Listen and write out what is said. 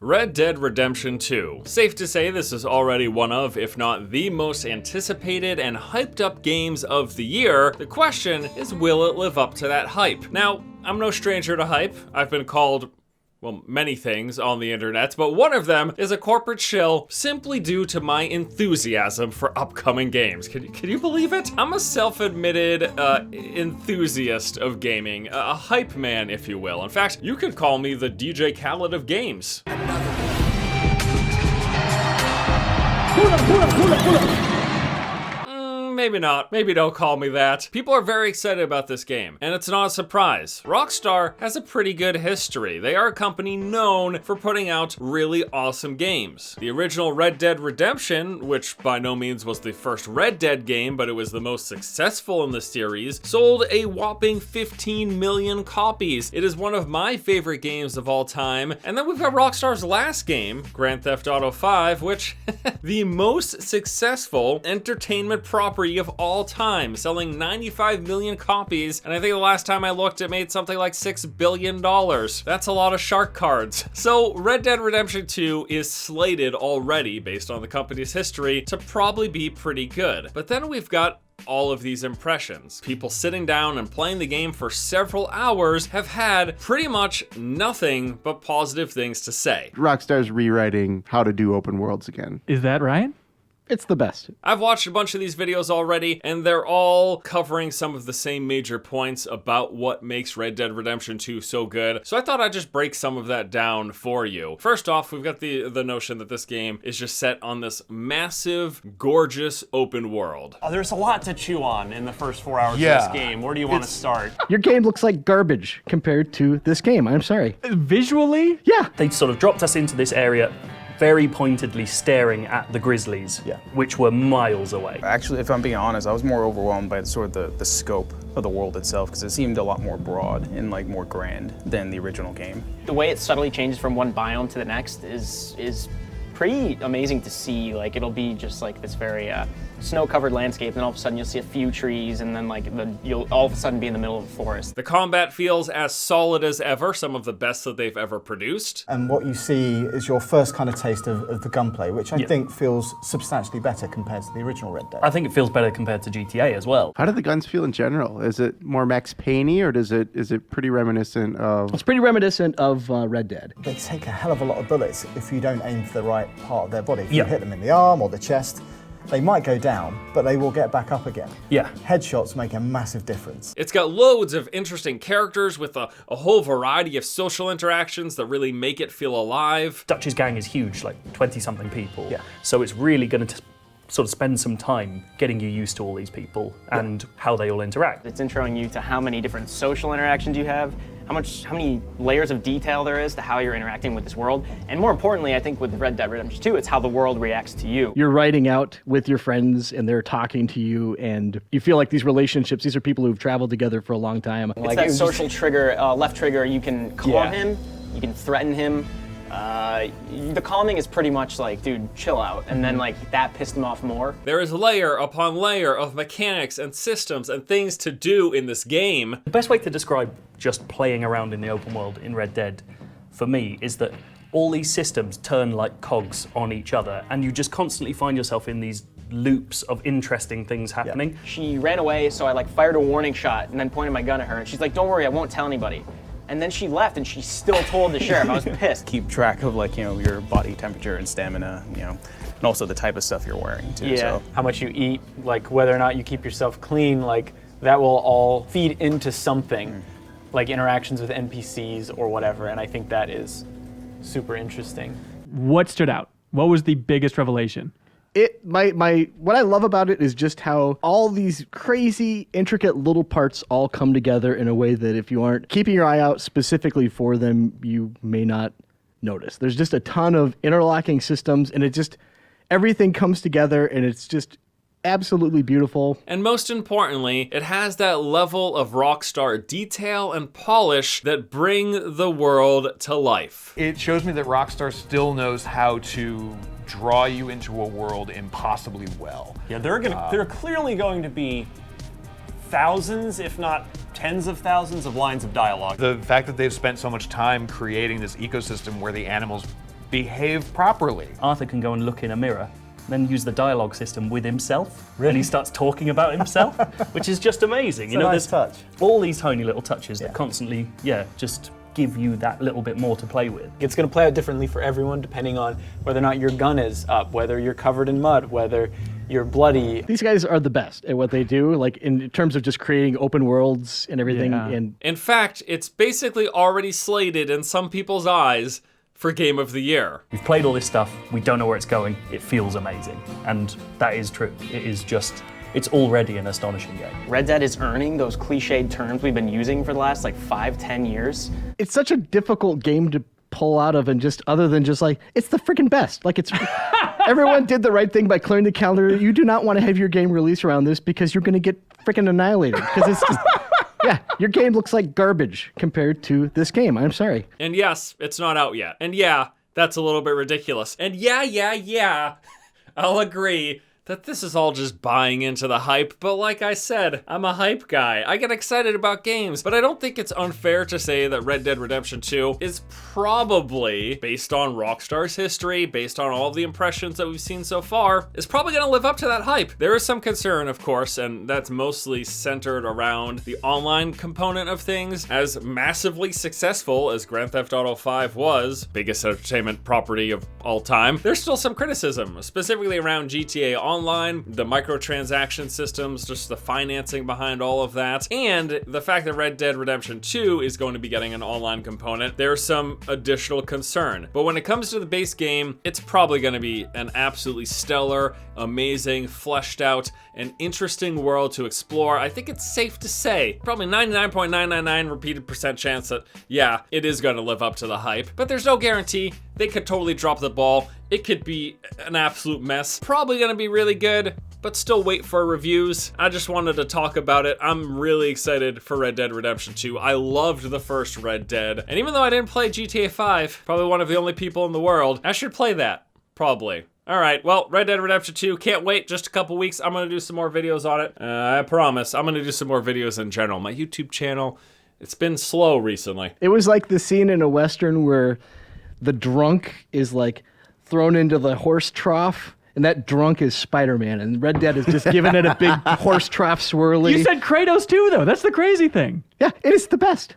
Red Dead Redemption 2. Safe to say this is already one of, if not the most anticipated and hyped up games of the year. The question is, will it live up to that hype? Now, I'm no stranger to hype. I've been called, well, many things on the internet, but one of them is a corporate shill simply due to my enthusiasm for upcoming games. Can you believe it? I'm a self-admitted enthusiast of gaming, a hype man, if you will. In fact, you could call me the DJ Khaled of games. Maybe not. Maybe don't call me that. People are very excited about this game, and it's not a surprise. Rockstar has a pretty good history. They are a company known for putting out really awesome games. The original Red Dead Redemption, which by no means was the first Red Dead game, but it was the most successful in the series, sold a whopping 15 million copies. It is one of my favorite games of all time. And then we've got Rockstar's last game, Grand Theft Auto 5, which the most successful entertainment property of all time, selling 95 million copies, and I think the last time I looked it made something like $6 billion. That's a lot of shark cards. So Red Dead Redemption 2 is slated already, based on the company's history, to probably be pretty good. But then we've got all of these impressions. People sitting down and playing the game for several hours have had pretty much nothing but positive things to say. Rockstar's rewriting how to do open worlds again. Is that right? It's the best. I've watched a bunch of these videos already, and they're all covering some of the same major points about what makes Red Dead Redemption 2 so good. So I thought I'd just break some of that down for you. First off, we've got the notion that this game is just set on this massive, gorgeous open world. Oh, there's a lot to chew on in the first 4 hours of this game. Where do you want to start? Your game looks like garbage compared to this game. I'm sorry. Visually? Yeah. They sort of dropped us into this area very pointedly staring at the grizzlies, which were miles away. Actually, if I'm being honest, I was more overwhelmed by the scope of the world itself, because it seemed a lot more broad and like more grand than the original game. The way it subtly changes from one biome to the next is pretty amazing to see. Like, it'll be just like this very snow-covered landscape, and all of a sudden you'll see a few trees, and then you'll all of a sudden be in the middle of a forest. The combat feels as solid as ever, some of the best that they've ever produced. And what you see is your first kind of taste of the gunplay, which I think feels substantially better compared to the original Red Dead. I think it feels better compared to GTA as well. How do the guns feel in general? Is it more Max Payne-y, or is it pretty reminiscent of... It's pretty reminiscent of Red Dead. They take a hell of a lot of bullets if you don't aim for the right part of their body. If you hit them in the arm or the chest, they might go down, but they will get back up again. Yeah. Headshots make a massive difference. It's got loads of interesting characters with a whole variety of social interactions that really make it feel alive. Dutch's gang is huge, like 20-something people. Yeah. So it's really going to sort of spend some time getting you used to all these people and how they all interact. It's introing you to how many different social interactions you have, how many layers of detail there is to how you're interacting with this world. And more importantly, I think with Red Dead Redemption 2, it's how the world reacts to you. You're riding out with your friends and they're talking to you, and you feel like these relationships, these are people who've traveled together for a long time. It's that social trigger, left trigger, you can calm him, you can threaten him. The calming is pretty much like, dude, chill out, and then like that pissed him off more. There is layer upon layer of mechanics and systems and things to do in this game. The best way to describe just playing around in the open world in Red Dead, for me, is that all these systems turn like cogs on each other, and you just constantly find yourself in these loops of interesting things happening. Yeah. She ran away, so I like fired a warning shot and then pointed my gun at her, and she's like, don't worry, I won't tell anybody. And then she left, and she still told the sheriff. I was pissed. Keep track of your body temperature and stamina, and also the type of stuff you're wearing too. Yeah, so. how much you eat, like whether or not you keep yourself clean, like that will all feed into something, like interactions with NPCs or whatever. And I think that is super interesting. What stood out? What was the biggest revelation? What I love about it is just how all these crazy, intricate little parts all come together in a way that if you aren't keeping your eye out specifically for them, you may not notice. There's just a ton of interlocking systems, and everything comes together, and it's just absolutely beautiful. And most importantly, it has that level of Rockstar detail and polish that bring the world to life. It shows me that Rockstar still knows how to draw you into a world impossibly well. Yeah, there are clearly going to be thousands, if not tens of thousands of lines of dialogue. The fact that they've spent so much time creating this ecosystem where the animals behave properly. Arthur can go and look in a mirror, then use the dialogue system with himself, and he starts talking about himself, which is just amazing. It's a nice there's touch. all these tiny little touches that constantly, just give you that little bit more to play with. It's going to play out differently for everyone depending on whether or not your gun is up, whether you're covered in mud, whether you're bloody. These guys are the best at what they do, like in terms of just creating open worlds and everything. Yeah. And In fact, it's basically already slated in some people's eyes for Game of the Year. We've played all this stuff, we don't know where it's going, it feels amazing. And that is true. It is just, it's already an astonishing game. Red Dead is earning those cliched terms we've been using for the last like 5-10 years. it's such a difficult game to pull out of, and just other than just like, it's the freaking best. Like, it's everyone did the right thing by clearing the calendar. You do not want to have your game release around this because you're going to get freaking annihilated. Because it's just, yeah, your game looks like garbage compared to this game. I'm sorry. And yes, it's not out yet. And yeah, that's a little bit ridiculous. And yeah, I'll agree that this is all just buying into the hype, but like I said, I'm a hype guy. I get excited about games, but I don't think it's unfair to say that Red Dead Redemption 2 is probably, based on Rockstar's history, based on all of the impressions that we've seen so far, is probably gonna live up to that hype. There is some concern, of course, and that's mostly centered around the online component of things. As massively successful as Grand Theft Auto 5 was, biggest entertainment property of all time, there's still some criticism, specifically around GTA Online, the microtransaction systems, just the financing behind all of that, and the fact that Red Dead Redemption 2 is going to be getting an online component. There's some additional concern. But when it comes to the base game, it's probably going to be an absolutely stellar, amazing, fleshed out, and interesting world to explore. I think it's safe to say, probably 99.999 repeated percent chance that, yeah, it is going to live up to the hype. But there's no guarantee. They could totally drop the ball. It could be an absolute mess. Probably gonna be really good, but still wait for reviews. I just wanted to talk about it. I'm really excited for Red Dead Redemption 2. I loved the first Red Dead. And even though I didn't play GTA 5, probably one of the only people in the world, I should play that, probably. All right, well, Red Dead Redemption 2, can't wait, just a couple weeks. I'm gonna do some more videos on it. I promise, I'm gonna do some more videos in general. My YouTube channel, it's been slow recently. It was like the scene in a Western where the drunk is like thrown into the horse trough, and that drunk is Spider-Man, and Red Dead is just giving it a big horse trough swirly. You said Kratos too, though. That's the crazy thing. Yeah, it is the best.